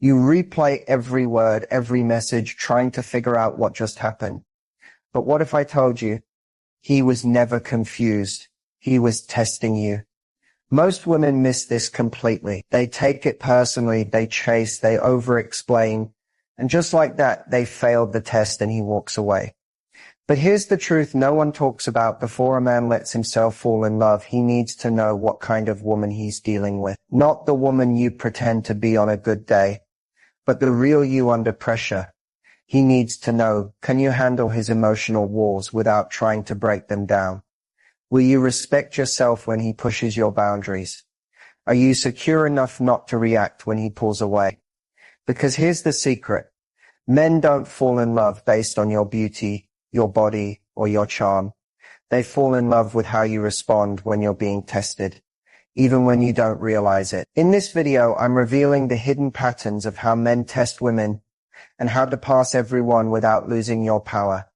You replay every word, every message, trying to figure out what just happened. But what if I told you he was never confused? He was testing you. Most women miss this completely. They take it personally, they chase, they over-explain, and just like that, they failed the test and he walks away. But here's the truth no one talks about. Before a man lets himself fall in love, he needs to know what kind of woman he's dealing with. Not the woman you pretend to be on a good day, but the real you under pressure. He needs to know, can you handle his emotional walls without trying to break them down? Will you respect yourself when he pushes your boundaries? Are you secure enough not to react when he pulls away? Because here's the secret. Men don't fall in love based on your beauty, your body, or your charm. They fall in love with how you respond when you're being tested, even when you don't realize it. In this video, I'm revealing the hidden patterns of how men test women and how to pass everyone without losing your power.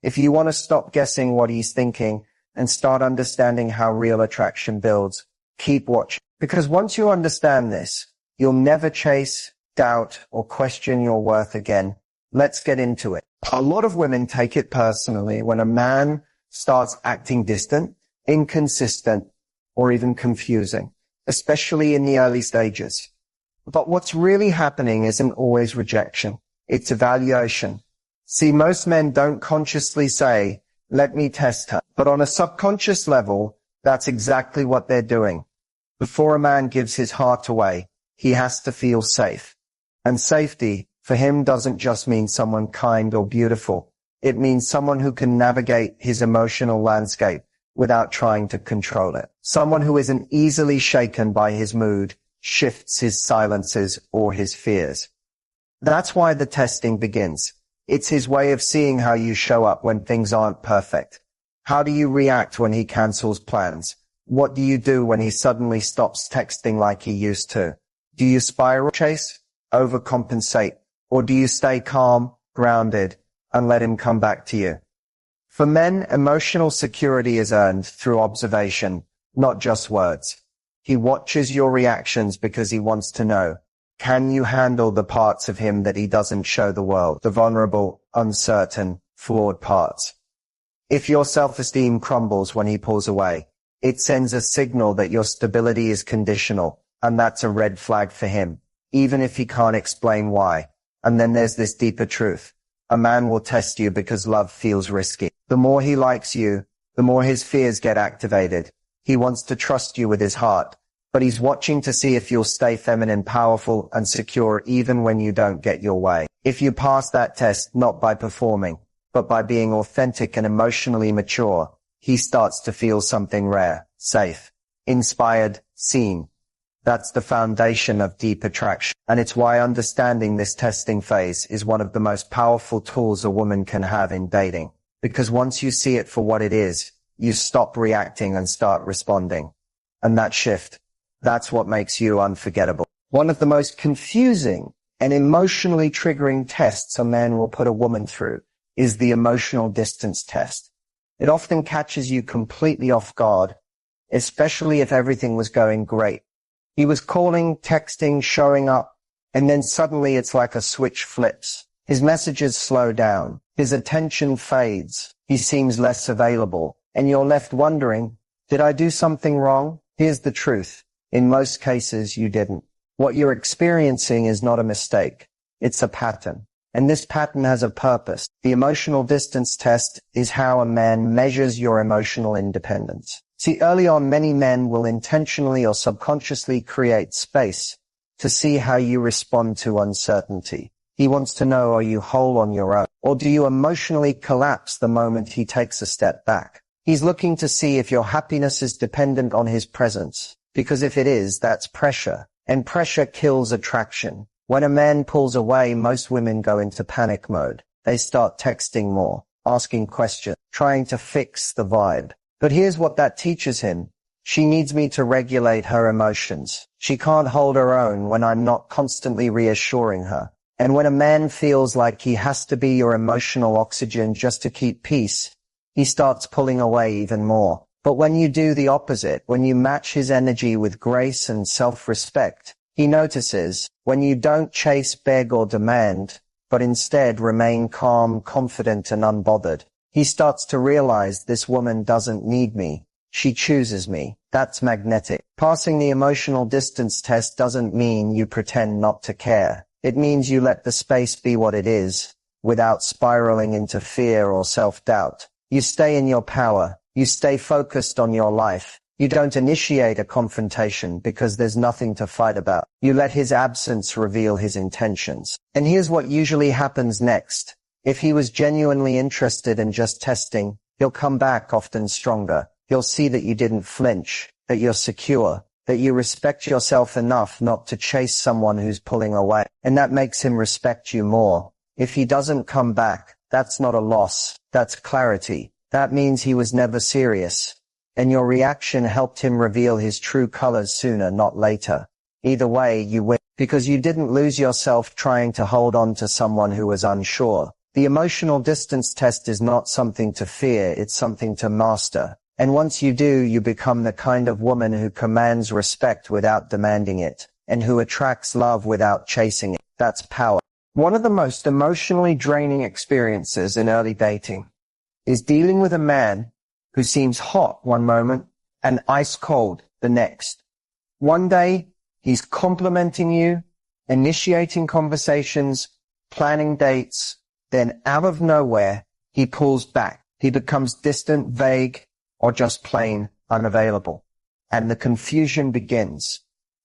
If you want to stop guessing what he's thinking and start understanding how real attraction builds, keep watching. Because once you understand this, you'll never chase, doubt, or question your worth again. Let's get into it. A lot of women take it personally when a man starts acting distant, inconsistent, or even confusing, especially in the early stages. But what's really happening isn't always rejection. It's evaluation. See, most men don't consciously say, let me test her. But on a subconscious level, that's exactly what they're doing. Before a man gives his heart away, he has to feel safe. And safety, for him, doesn't just mean someone kind or beautiful. It means someone who can navigate his emotional landscape without trying to control it. Someone who isn't easily shaken by his mood, shifts, his silences, or his fears. That's why the testing begins. It's his way of seeing how you show up when things aren't perfect. How do you react when he cancels plans? What do you do when he suddenly stops texting like he used to? Do you spiral chase, overcompensate, or do you stay calm, grounded, and let him come back to you? For men, emotional security is earned through observation, not just words. He watches your reactions because he wants to know, can you handle the parts of him that he doesn't show the world, the vulnerable, uncertain, flawed parts? If your self-esteem crumbles when he pulls away, it sends a signal that your stability is conditional, and that's a red flag for him, even if he can't explain why. And then there's this deeper truth. A man will test you because love feels risky. The more he likes you, the more his fears get activated. He wants to trust you with his heart, but he's watching to see if you'll stay feminine, powerful, and secure even when you don't get your way. If you pass that test not by performing, but by being authentic and emotionally mature, he starts to feel something rare, safe, inspired, seen. That's the foundation of deep attraction. And it's why understanding this testing phase is one of the most powerful tools a woman can have in dating. Because once you see it for what it is, you stop reacting and start responding. And that shift, that's what makes you unforgettable. One of the most confusing and emotionally triggering tests a man will put a woman through is the emotional distance test. It often catches you completely off guard, especially if everything was going great. He was calling, texting, showing up, and then suddenly it's like a switch flips. His messages slow down. His attention fades. He seems less available. And you're left wondering, did I do something wrong? Here's the truth. In most cases, you didn't. What you're experiencing is not a mistake. It's a pattern. And this pattern has a purpose. The emotional distance test is how a man measures your emotional independence. See, early on, many men will intentionally or subconsciously create space to see how you respond to uncertainty. He wants to know, are you whole on your own? Or do you emotionally collapse the moment he takes a step back? He's looking to see if your happiness is dependent on his presence. Because if it is, that's pressure. And pressure kills attraction. When a man pulls away, most women go into panic mode. They start texting more, asking questions, trying to fix the vibe. But here's what that teaches him. She needs me to regulate her emotions. She can't hold her own when I'm not constantly reassuring her. And when a man feels like he has to be your emotional oxygen just to keep peace, he starts pulling away even more. But when you do the opposite, when you match his energy with grace and self-respect, He notices when you don't chase, beg, or demand, but instead remain calm, confident, and unbothered. He starts to realize this woman doesn't need me. She chooses me. That's magnetic. Passing the emotional distance test doesn't mean you pretend not to care. It means you let the space be what it is, without spiraling into fear or self-doubt. You stay in your power. You stay focused on your life. You don't initiate a confrontation because there's nothing to fight about. You let his absence reveal his intentions. And here's what usually happens next. If he was genuinely interested in just testing, he'll come back often stronger. He'll see that you didn't flinch, that you're secure, that you respect yourself enough not to chase someone who's pulling away. And that makes him respect you more. If he doesn't come back, that's not a loss. That's clarity. That means he was never serious. And your reaction helped him reveal his true colors sooner, not later. Either way, you win, because you didn't lose yourself trying to hold on to someone who was unsure. The emotional distance test is not something to fear, it's something to master. And once you do, you become the kind of woman who commands respect without demanding it, and who attracts love without chasing it. That's power. One of the most emotionally draining experiences in early dating is dealing with a man who seems hot one moment and ice cold the next. One day, he's complimenting you, initiating conversations, planning dates, then out of nowhere, he pulls back. He becomes distant, vague, or just plain unavailable. And the confusion begins.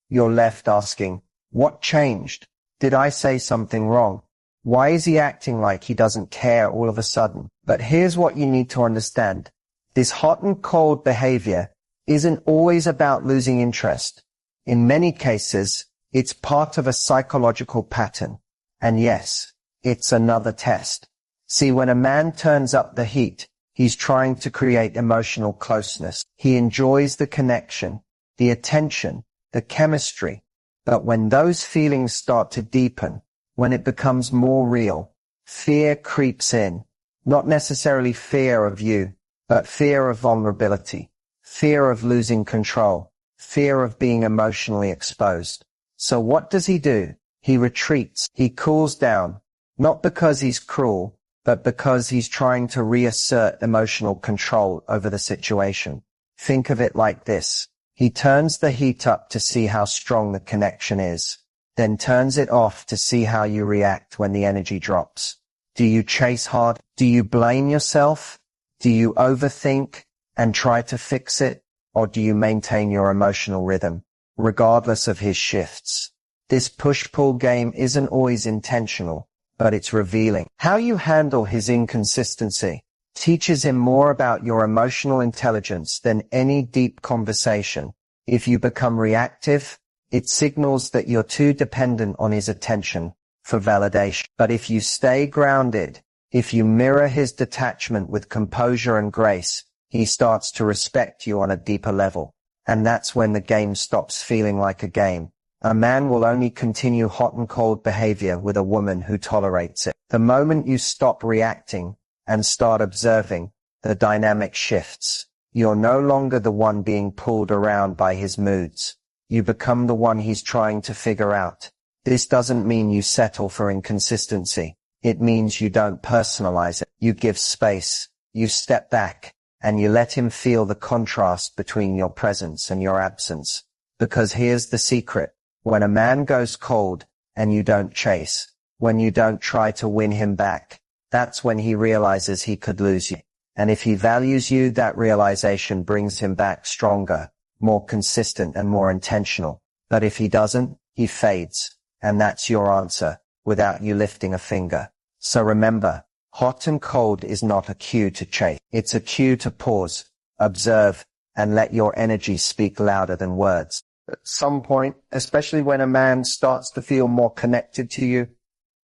You're left asking, what changed? Did I say something wrong? Why is he acting like he doesn't care all of a sudden? But here's what you need to understand. This hot and cold behavior isn't always about losing interest. In many cases, it's part of a psychological pattern. And yes, it's another test. See, when a man turns up the heat, he's trying to create emotional closeness. He enjoys the connection, the attention, the chemistry. But when those feelings start to deepen, when it becomes more real, fear creeps in. Not necessarily fear of you, but fear of vulnerability, fear of losing control, fear of being emotionally exposed. So what does he do? He retreats. He cools down, not because he's cruel, but because he's trying to reassert emotional control over the situation. Think of it like this. He turns the heat up to see how strong the connection is, then turns it off to see how you react when the energy drops. Do you chase hard? Do you blame yourself? Do you overthink and try to fix it? Or do you maintain your emotional rhythm, regardless of his shifts? This push-pull game isn't always intentional, but it's revealing. How you handle his inconsistency teaches him more about your emotional intelligence than any deep conversation. If you become reactive, it signals that you're too dependent on his attention for validation. But if you stay grounded, if you mirror his detachment with composure and grace, he starts to respect you on a deeper level. And that's when the game stops feeling like a game. A man will only continue hot and cold behavior with a woman who tolerates it. The moment you stop reacting and start observing, the dynamic shifts. You're no longer the one being pulled around by his moods. You become the one he's trying to figure out. This doesn't mean you settle for inconsistency. It means you don't personalize it. You give space, you step back, and you let him feel the contrast between your presence and your absence. Because here's the secret. When a man goes cold and you don't chase, when you don't try to win him back, that's when he realizes he could lose you. And if he values you, that realization brings him back stronger, more consistent, and more intentional. But if he doesn't, he fades. And that's your answer, without you lifting a finger. So remember, hot and cold is not a cue to chase. It's a cue to pause, observe, and let your energy speak louder than words. At some point, especially when a man starts to feel more connected to you,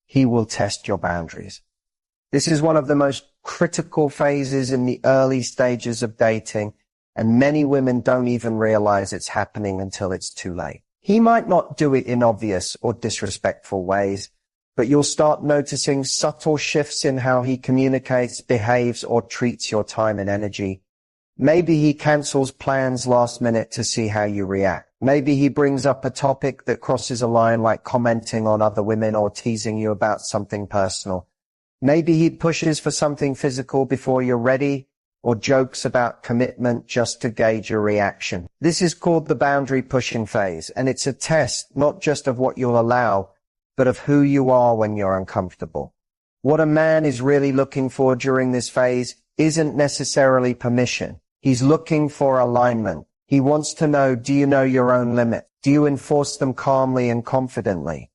he will test your boundaries. This is one of the most critical phases in the early stages of dating, and many women don't even realize it's happening until it's too late. He might not do it in obvious or disrespectful ways, but you'll start noticing subtle shifts in how he communicates, behaves, or treats your time and energy. Maybe he cancels plans last minute to see how you react. Maybe he brings up a topic that crosses a line, like commenting on other women or teasing you about something personal. Maybe he pushes for something physical before you're ready, or jokes about commitment just to gauge your reaction. This is called the boundary pushing phase, and it's a test not just of what you'll allow, but of who you are when you're uncomfortable. What a man is really looking for during this phase isn't necessarily permission. He's looking for alignment. He wants to know, do you know your own limit? Do you enforce them calmly and confidently?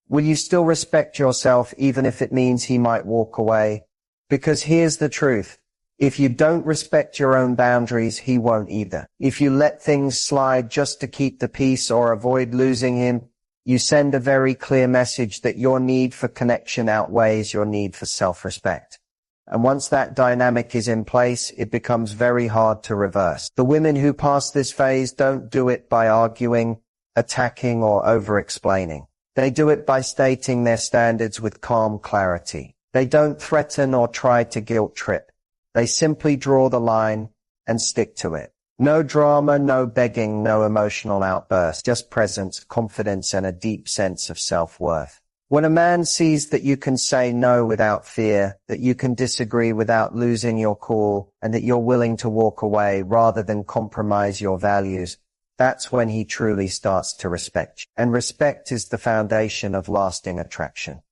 Will you still respect yourself even if it means he might walk away? Because here's the truth. If you don't respect your own boundaries, he won't either. If you let things slide just to keep the peace or avoid losing him, you send a very clear message that your need for connection outweighs your need for self-respect. And once that dynamic is in place, it becomes very hard to reverse. The women who pass this phase don't do it by arguing, attacking, or over-explaining. They do it by stating their standards with calm clarity. They don't threaten or try to guilt trip. They simply draw the line and stick to it. No drama, no begging, no emotional outbursts, just presence, confidence, and a deep sense of self-worth. When a man sees that you can say no without fear, that you can disagree without losing your cool, and that you're willing to walk away rather than compromise your values, that's when he truly starts to respect you. And respect is the foundation of lasting attraction.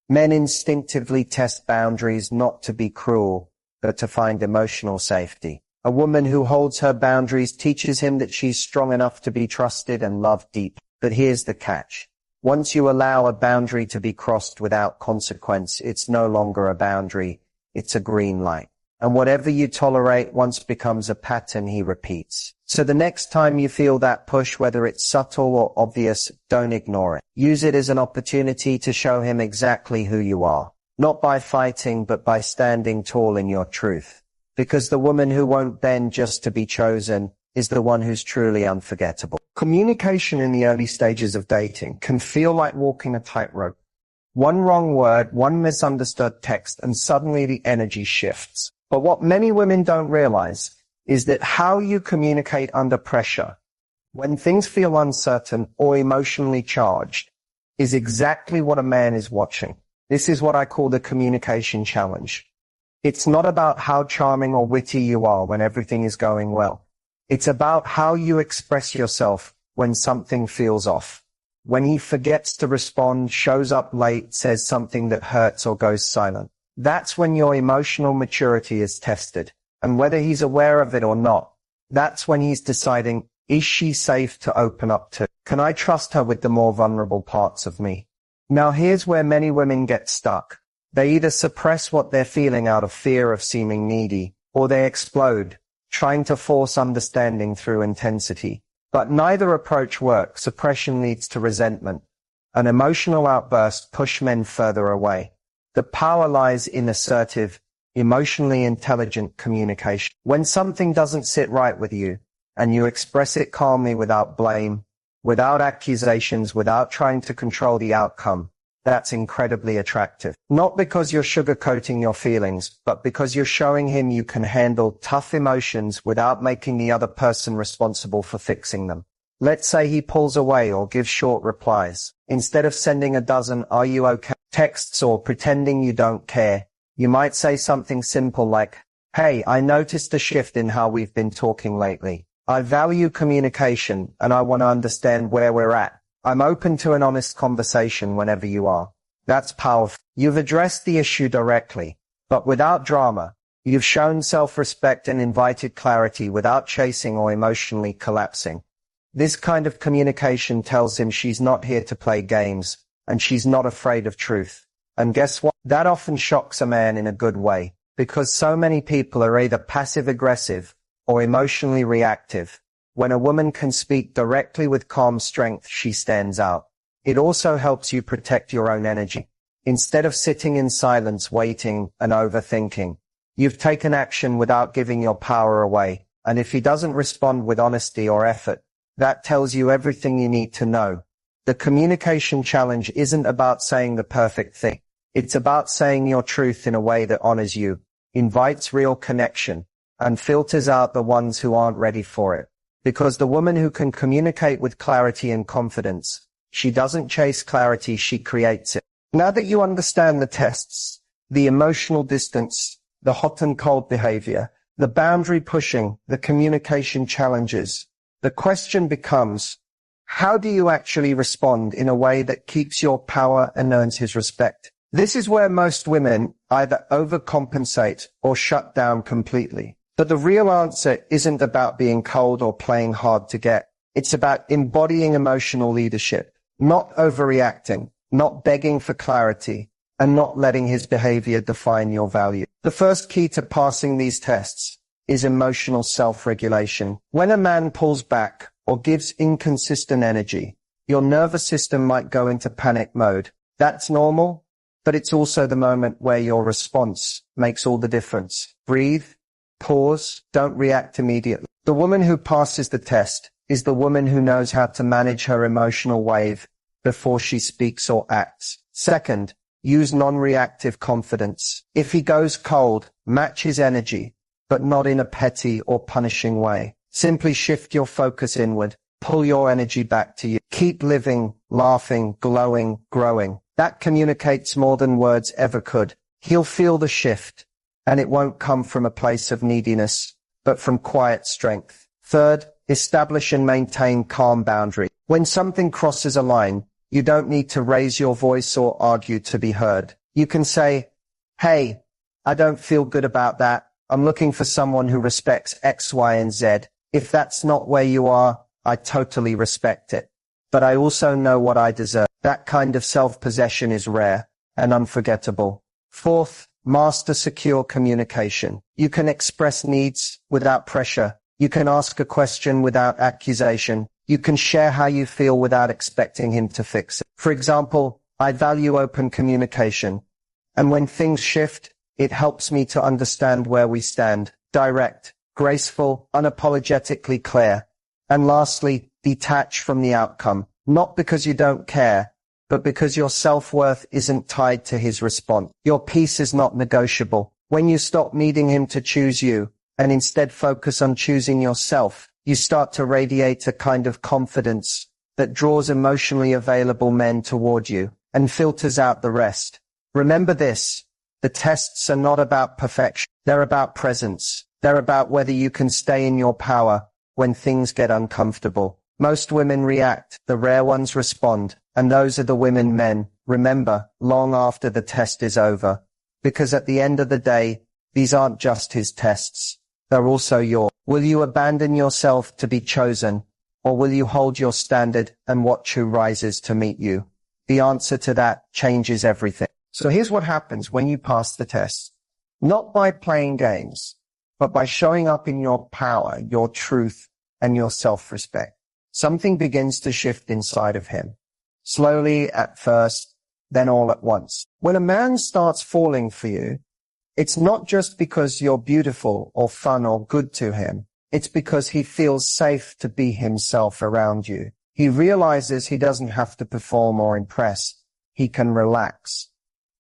Men instinctively test boundaries not to be cruel, but to find emotional safety. A woman who holds her boundaries teaches him that she's strong enough to be trusted and loved deep. But here's the catch. Once you allow a boundary to be crossed without consequence, it's no longer a boundary, it's a green light. And whatever you tolerate once becomes a pattern he repeats. So the next time you feel that push, whether it's subtle or obvious, don't ignore it. Use it as an opportunity to show him exactly who you are. Not by fighting, but by standing tall in your truth. Because the woman who won't bend just to be chosen is the one who's truly unforgettable. Communication in the early stages of dating can feel like walking a tightrope. One wrong word, one misunderstood text, and suddenly the energy shifts. But what many women don't realize is that how you communicate under pressure, when things feel uncertain or emotionally charged, is exactly what a man is watching. This is what I call the communication challenge. It's not about how charming or witty you are when everything is going well. It's about how you express yourself when something feels off. When he forgets to respond, shows up late, says something that hurts, or goes silent. That's when your emotional maturity is tested. And whether he's aware of it or not, that's when he's deciding, is she safe to open up to? Can I trust her with the more vulnerable parts of me? Now here's where many women get stuck. They either suppress what they're feeling out of fear of seeming needy, or they explode, trying to force understanding through intensity. But neither approach works. Suppression leads to resentment. An emotional outburst pushes men further away. The power lies in assertive, emotionally intelligent communication. When something doesn't sit right with you, and you express it calmly without blame, without accusations, without trying to control the outcome, that's incredibly attractive. Not because you're sugarcoating your feelings, but because you're showing him you can handle tough emotions without making the other person responsible for fixing them. Let's say he pulls away or gives short replies. Instead of sending a dozen "Are you okay?" texts or pretending you don't care, you might say something simple like, "Hey, I noticed a shift in how we've been talking lately. I value communication and I want to understand where we're at. I'm open to an honest conversation whenever you are." That's powerful. You've addressed the issue directly, but without drama. You've shown self-respect and invited clarity without chasing or emotionally collapsing. This kind of communication tells him she's not here to play games, and she's not afraid of truth. And guess what? That often shocks a man in a good way, because so many people are either passive-aggressive or emotionally reactive. When a woman can speak directly with calm strength, she stands out. It also helps you protect your own energy. Instead of sitting in silence, waiting and overthinking, you've taken action without giving your power away. And if he doesn't respond with honesty or effort, that tells you everything you need to know. The communication challenge isn't about saying the perfect thing. It's about saying your truth in a way that honors you, invites real connection, and filters out the ones who aren't ready for it. Because the woman who can communicate with clarity and confidence, she doesn't chase clarity, she creates it. Now that you understand the tests, the emotional distance, the hot and cold behavior, the boundary pushing, the communication challenges, the question becomes, how do you actually respond in a way that keeps your power and earns his respect? This is where most women either overcompensate or shut down completely. But the real answer isn't about being cold or playing hard to get. It's about embodying emotional leadership, not overreacting, not begging for clarity, and not letting his behavior define your value. The first key to passing these tests is emotional self-regulation. When a man pulls back or gives inconsistent energy, your nervous system might go into panic mode. That's normal, but it's also the moment where your response makes all the difference. Breathe, pause, don't react immediately. The woman who passes the test is the woman who knows how to manage her emotional wave before she speaks or acts. Second, use non-reactive confidence. If he goes cold, match his energy, but not in a petty or punishing way. Simply shift your focus inward. Pull your energy back to you. Keep living, laughing, glowing, growing. That communicates more than words ever could. He'll feel the shift, and it won't come from a place of neediness, but from quiet strength. Third, establish and maintain calm boundary. When something crosses a line, you don't need to raise your voice or argue to be heard. You can say, hey, I don't feel good about that. I'm looking for someone who respects X, Y, and Z. If that's not where you are, I totally respect it. But I also know what I deserve. That kind of self-possession is rare and unforgettable. Fourth, master secure communication. You can express needs without pressure. You can ask a question without accusation. You can share how you feel without expecting him to fix it. For example, I value open communication. And when things shift, it helps me to understand where we stand. Direct, graceful, unapologetically clear. And lastly, detach from the outcome. Not because you don't care, but because your self-worth isn't tied to his response. Your peace is not negotiable. When you stop needing him to choose you, and instead focus on choosing yourself, you start to radiate a kind of confidence that draws emotionally available men toward you and filters out the rest. Remember this, the tests are not about perfection. They're about presence. They're about whether you can stay in your power when things get uncomfortable. Most women react, the rare ones respond, and those are the women men remember long after the test is over. Because at the end of the day, these aren't just his tests. They're also yours. Will you abandon yourself to be chosen, or will you hold your standard and watch who rises to meet you? The answer to that changes everything. So here's what happens when you pass the test. Not by playing games, but by showing up in your power, your truth, and your self-respect. Something begins to shift inside of him. Slowly at first, then all at once. When a man starts falling for you, it's not just because you're beautiful or fun or good to him. It's because he feels safe to be himself around you. He realizes he doesn't have to perform or impress. He can relax.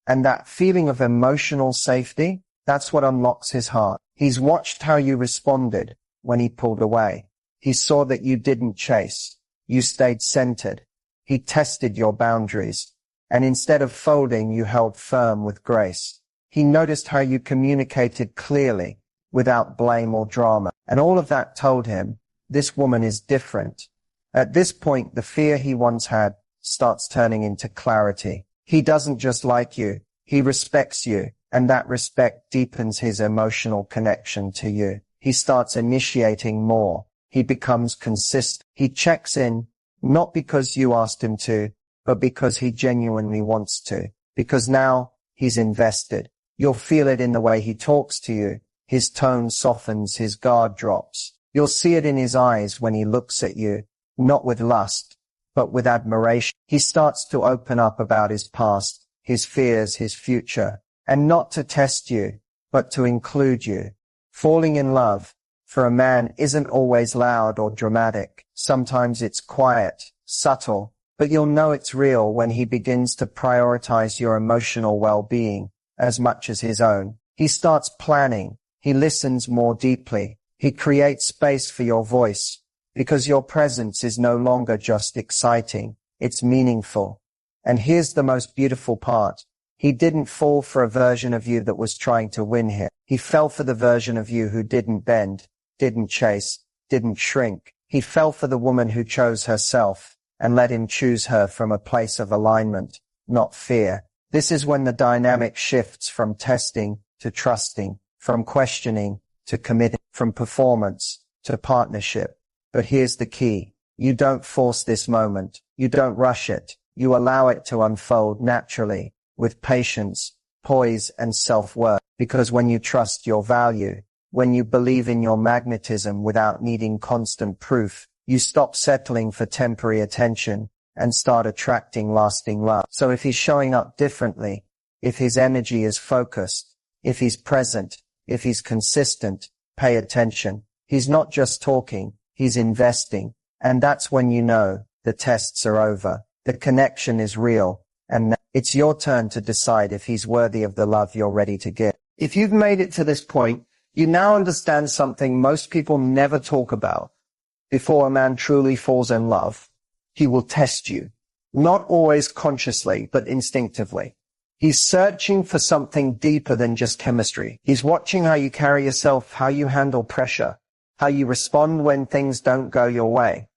And that feeling of emotional safety, that's what unlocks his heart. He's watched how you responded when he pulled away. He saw that you didn't chase. You stayed centered. He tested your boundaries. And instead of folding, you held firm with grace. He noticed how you communicated clearly, without blame or drama. And all of that told him, this woman is different. At this point, the fear he once had starts turning into clarity. He doesn't just like you. He respects you. And that respect deepens his emotional connection to you. He starts initiating more. He becomes consistent. He checks in, not because you asked him to, but because he genuinely wants to. Because now he's invested. You'll feel it in the way he talks to you. His tone softens, his guard drops. You'll see it in his eyes when he looks at you, not with lust, but with admiration. He starts to open up about his past, his fears, his future, and not to test you, but to include you. Falling in love for a man isn't always loud or dramatic. Sometimes it's quiet, subtle, but you'll know it's real when he begins to prioritize your emotional well-being as much as his own. He starts planning. He listens more deeply. He creates space for your voice because your presence is no longer just exciting, it's meaningful. And here's the most beautiful part. He didn't fall for a version of you that was trying to win him. He fell for the version of you who didn't bend, didn't chase, didn't shrink. He fell for the woman who chose herself and let him choose her from a place of alignment, not fear. This is when the dynamic shifts from testing to trusting, from questioning to committing, from performance to partnership. But here's the key. You don't force this moment. You don't rush it. You allow it to unfold naturally, with patience, poise, and self-worth. Because when you trust your value, when you believe in your magnetism without needing constant proof, you stop settling for temporary attention and start attracting lasting love. So if he's showing up differently, if his energy is focused, if he's present, if he's consistent, pay attention. He's not just talking, he's investing. And that's when you know the tests are over. The connection is real. And it's your turn to decide if he's worthy of the love you're ready to give. If you've made it to this point, you now understand something most people never talk about. Before a man truly falls in love, he will test you. Not always consciously, but instinctively. He's searching for something deeper than just chemistry. He's watching how you carry yourself, how you handle pressure, how you respond when things don't go your way.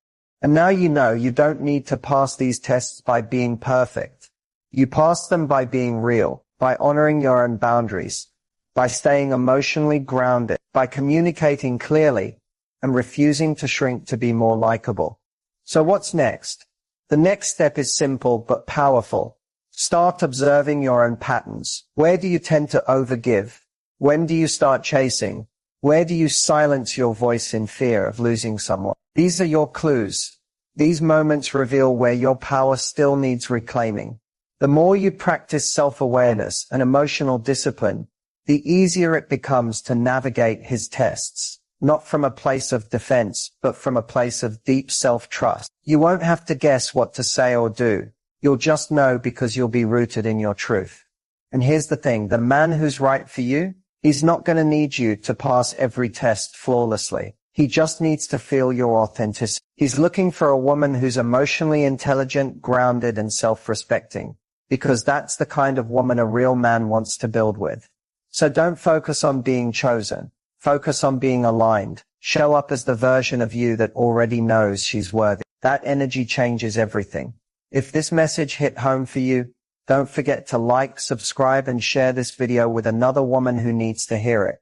And now you know you don't need to pass these tests by being perfect. You pass them by being real, by honoring your own boundaries, by staying emotionally grounded, by communicating clearly, and refusing to shrink to be more likable. So what's next? The next step is simple but powerful. Start observing your own patterns. Where do you tend to overgive? When do you start chasing? Where do you silence your voice in fear of losing someone? These are your clues. These moments reveal where your power still needs reclaiming. The more you practice self-awareness and emotional discipline, the easier it becomes to navigate his tests, not from a place of defense, but from a place of deep self-trust. You won't have to guess what to say or do. You'll just know because you'll be rooted in your truth. And here's the thing, the man who's right for you, he's not going to need you to pass every test flawlessly. He just needs to feel your authenticity. He's looking for a woman who's emotionally intelligent, grounded, and self-respecting, because that's the kind of woman a real man wants to build with. So don't focus on being chosen. Focus on being aligned. Show up as the version of you that already knows she's worthy. That energy changes everything. If this message hit home for you, don't forget to like, subscribe, and share this video with another woman who needs to hear it.